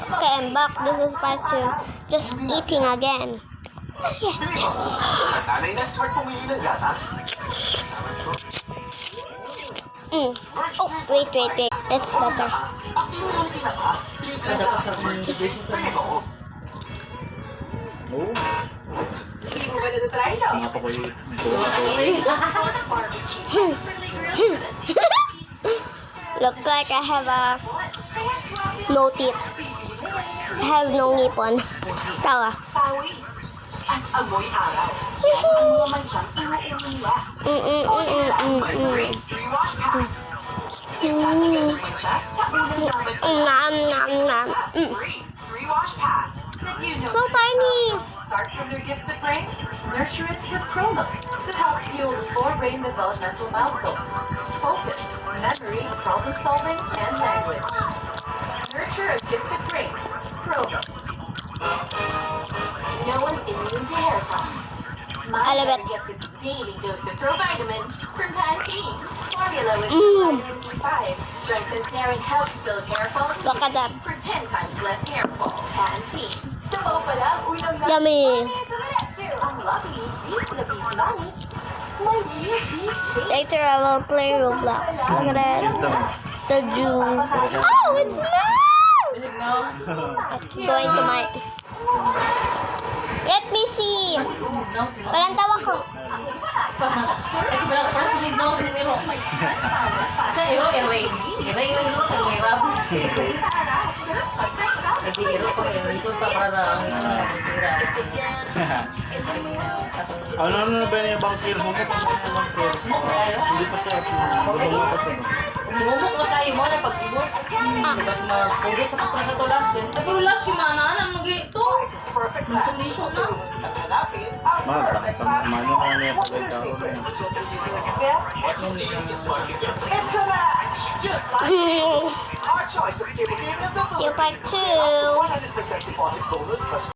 Okay, I'm back. This is part 2. Just eating again. Yes. Nanay na smart pumili ng gatas. Oh, wait. It's better. Look like I have no teeth. I have no ngipon. Tawa. At amoy araw. Ang naman siyang inuuwi nila. Rewash pack. Itatagay naman siya sa unang naman. Rewash pack. So tiny. Start from your gifted brain. Nurture it with Chroma to help fuel the 4 brain developmental milestones. Focus, memory, problem solving, and language. Nurture a gifted brain. Chroma. No one's immune to hair fall. My hair gets its daily dose of provitamin from Pantene. Formula with vitamin B5 strengthens hair and helps build hair follicles Look at that. for 10 times less hair fall. Pantene. Sabaw pa lang, ulam na. Yummy. Ang lovely beef na beef nani. My new beef face. Later I will play Roblox. Look at that. The juice. Oh, it's mine. It's going to my... Let me see. Walang tawa ko. Ano na ba yung bangkir? Humok ang mga bangkir. Hindi pa siya. Bumama pa siya. Umumok na tayo mo na pag-ibot. Tapos mag-pugo sa pagkakatulas din. Pero last yung mga naanan mo ito. Masundisyon na. Mano na niya sa ganda. It's a match, just like our choice of table game of the See you part 2. 100% deposit bonus plus